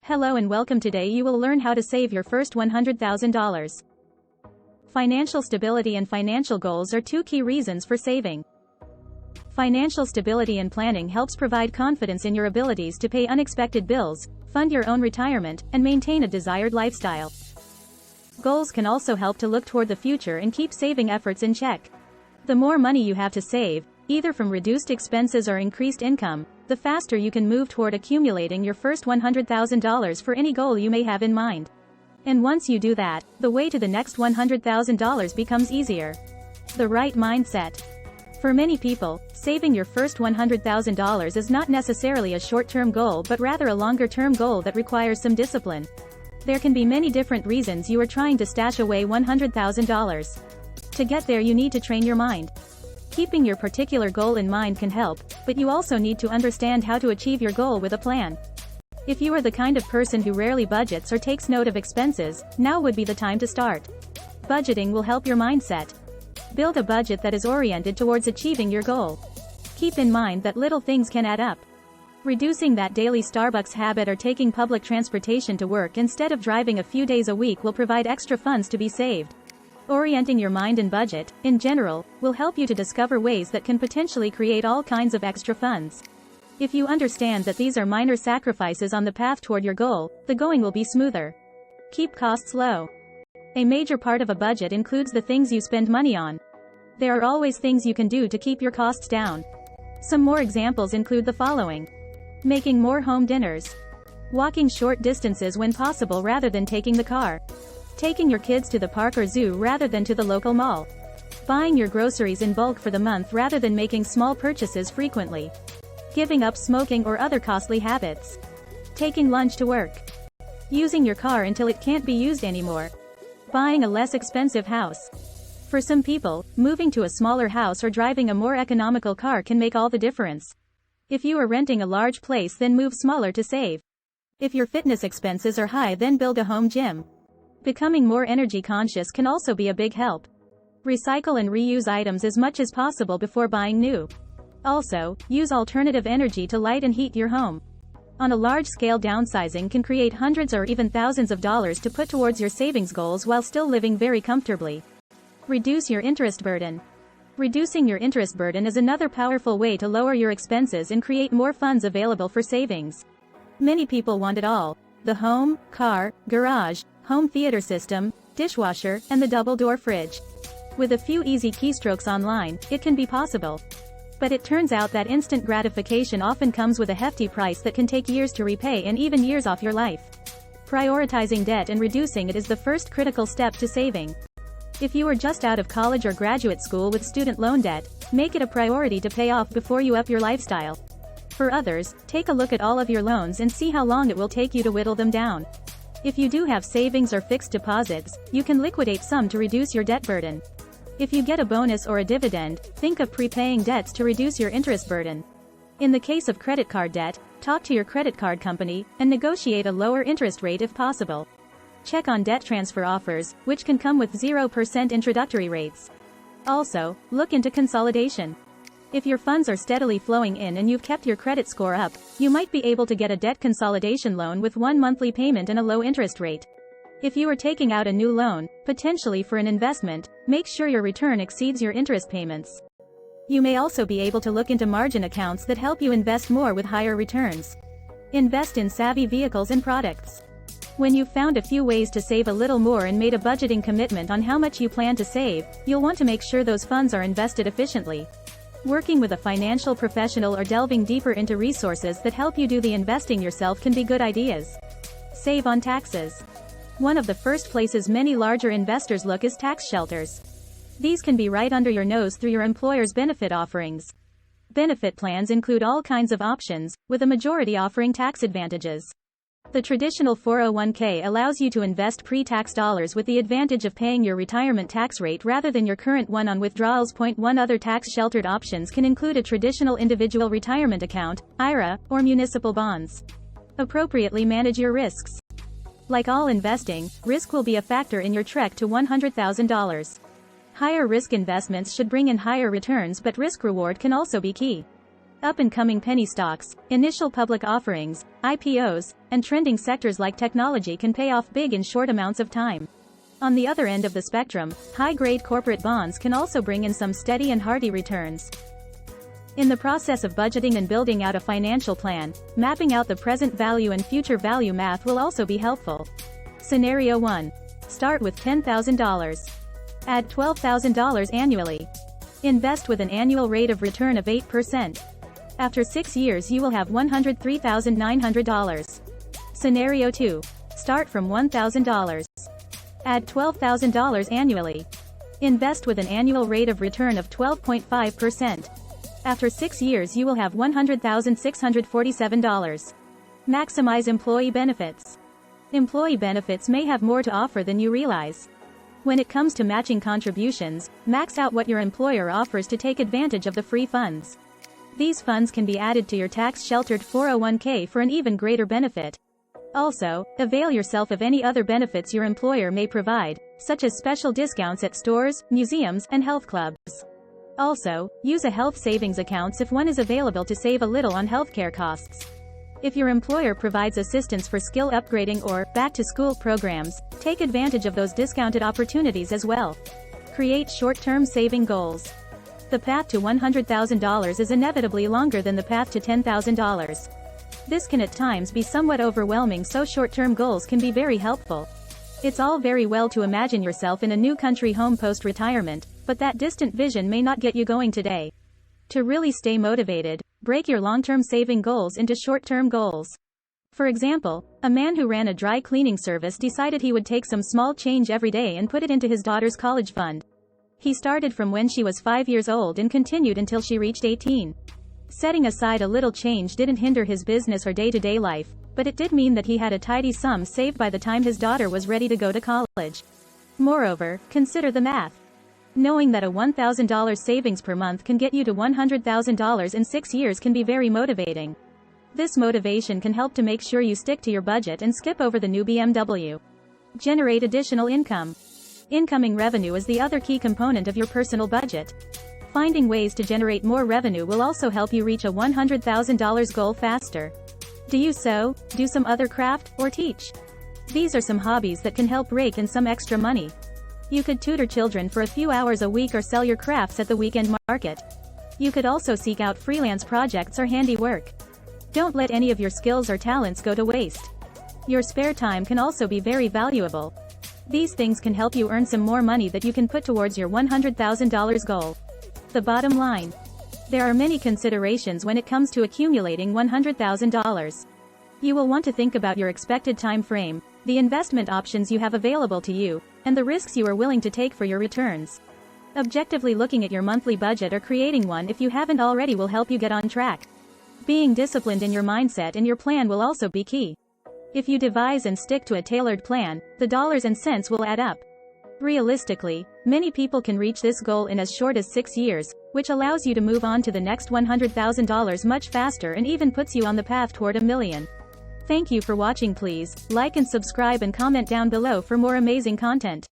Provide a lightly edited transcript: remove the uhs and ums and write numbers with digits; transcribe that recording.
Hello and welcome. Today you will learn how to save your first $100,000. Financial stability and financial goals are two key reasons for saving. Financial stability and planning helps provide confidence in your abilities to pay unexpected bills, fund your own retirement, and maintain a desired lifestyle. Goals can also help to look toward the future and keep saving efforts in check. The more money you have to save, either from reduced expenses or increased income, the faster you can move toward accumulating your first $100,000 for any goal you may have in mind. And once you do that, the way to the next $100,000 becomes easier. The right mindset. For many people, saving your first $100,000 is not necessarily a short-term goal but rather a longer-term goal that requires some discipline. There can be many different reasons you are trying to stash away $100,000. To get there you need to train your mind. Keeping your particular goal in mind can help, but you also need to understand how to achieve your goal with a plan. If you are the kind of person who rarely budgets or takes note of expenses, now would be the time to start. Budgeting will help your mindset. Build a budget that is oriented towards achieving your goal. Keep in mind that little things can add up. Reducing that daily Starbucks habit or taking public transportation to work instead of driving a few days a week will provide extra funds to be saved. Orienting your mind and budget, in general, will help you to discover ways that can potentially create all kinds of extra funds. If you understand that these are minor sacrifices on the path toward your goal, the going will be smoother. Keep costs low. A major part of a budget includes the things you spend money on. There are always things you can do to keep your costs down. Some more examples include the following. Making more home dinners. Walking short distances when possible rather than taking the car. Taking your kids to the park or zoo rather than to the local mall. Buying your groceries in bulk for the month rather than making small purchases frequently. Giving up smoking or other costly habits. Taking lunch to work. Using your car until it can't be used anymore. Buying a less expensive house. For some people, moving to a smaller house or driving a more economical car can make all the difference. If you are renting a large place, then move smaller to save. If your fitness expenses are high, then build a home gym. Becoming more energy conscious can also be a big help. Recycle and reuse items as much as possible before buying new. Also, use alternative energy to light and heat your home. On a large scale, downsizing can create hundreds or even thousands of dollars to put towards your savings goals while still living very comfortably. Reduce your interest burden. Reducing your interest burden is another powerful way to lower your expenses and create more funds available for savings. Many people want it all: the home, car, garage, home theater system, dishwasher, and the double-door fridge. With a few easy keystrokes online, it can be possible. But it turns out that instant gratification often comes with a hefty price that can take years to repay and even years off your life. Prioritizing debt and reducing it is the first critical step to saving. If you are just out of college or graduate school with student loan debt, make it a priority to pay off before you up your lifestyle. For others, take a look at all of your loans and see how long it will take you to whittle them down. If you do have savings or fixed deposits, you can liquidate some to reduce your debt burden. If you get a bonus or a dividend, think of prepaying debts to reduce your interest burden. In the case of credit card debt, talk to your credit card company and negotiate a lower interest rate if possible. Check on debt transfer offers, which can come with 0% introductory rates. Also, look into consolidation. If your funds are steadily flowing in and you've kept your credit score up, you might be able to get a debt consolidation loan with one monthly payment and a low interest rate. If you are taking out a new loan, potentially for an investment, make sure your return exceeds your interest payments. You may also be able to look into margin accounts that help you invest more with higher returns. Invest in savvy vehicles and products. When you've found a few ways to save a little more and made a budgeting commitment on how much you plan to save, you'll want to make sure those funds are invested efficiently. Working with a financial professional or delving deeper into resources that help you do the investing yourself can be good ideas. Save on taxes. One of the first places many larger investors look is tax shelters. These can be right under your nose through your employer's benefit offerings. Benefit plans include all kinds of options, with a majority offering tax advantages. The traditional 401k allows you to invest pre-tax dollars with the advantage of paying your retirement tax rate rather than your current one on withdrawals. One other tax-sheltered options can include a traditional individual retirement account, IRA, or municipal bonds. Appropriately manage your risks. Like all investing, risk will be a factor in your trek to $100,000. Higher risk investments should bring in higher returns, but risk-reward can also be key. Up-and-coming penny stocks, initial public offerings, IPOs, and trending sectors like technology can pay off big in short amounts of time. On the other end of the spectrum, high-grade corporate bonds can also bring in some steady and hearty returns. In the process of budgeting and building out a financial plan, mapping out the present value and future value math will also be helpful. Scenario 1. Start with $10,000. Add $12,000 annually. Invest with an annual rate of return of 8%. After 6 years you will have $103,900. Scenario 2. Start from $1,000. Add $12,000 annually. Invest with an annual rate of return of 12.5%. After 6 years you will have $100,647. Maximize employee benefits. Employee benefits may have more to offer than you realize. When it comes to matching contributions, max out what your employer offers to take advantage of the free funds. These funds can be added to your tax-sheltered 401k for an even greater benefit. Also, avail yourself of any other benefits your employer may provide, such as special discounts at stores, museums, and health clubs. Also, use a health savings account if one is available to save a little on healthcare costs. If your employer provides assistance for skill upgrading or back-to-school programs, take advantage of those discounted opportunities as well. Create short-term saving goals. The path to $100,000 is inevitably longer than the path to $10,000. This can at times be somewhat overwhelming, so short-term goals can be very helpful. It's all very well to imagine yourself in a new country home post-retirement, but that distant vision may not get you going today. To really stay motivated, break your long-term saving goals into short-term goals. For example, a man who ran a dry cleaning service decided he would take some small change every day and put it into his daughter's college fund. He started from when she was 5 years old and continued until she reached 18. Setting aside a little change didn't hinder his business or day-to-day life, but it did mean that he had a tidy sum saved by the time his daughter was ready to go to college. Moreover, consider the math. Knowing that a $1,000 savings per month can get you to $100,000 in 6 years can be very motivating. This motivation can help to make sure you stick to your budget and skip over the new BMW. Generate additional income. Incoming revenue is the other key component of your personal budget. Finding ways to generate more revenue will also help you reach a $100,000 goal faster. Do you sew, do some other craft, or teach? These are some hobbies that can help rake in some extra money. You could tutor children for a few hours a week or sell your crafts at the weekend market. You could also seek out freelance projects or handiwork. Don't let any of your skills or talents go to waste. Your spare time can also be very valuable. These things can help you earn some more money that you can put towards your $100,000 goal. The bottom line. There are many considerations when it comes to accumulating $100,000. You will want to think about your expected time frame, the investment options you have available to you, and the risks you are willing to take for your returns. Objectively looking at your monthly budget or creating one if you haven't already will help you get on track. Being disciplined in your mindset and your plan will also be key. If you devise and stick to a tailored plan, the dollars and cents will add up. Realistically, many people can reach this goal in as short as 6 years, which allows you to move on to the next $100,000 much faster and even puts you on the path toward $1 million. Thank you for watching. Please like and subscribe and comment down below for more amazing content.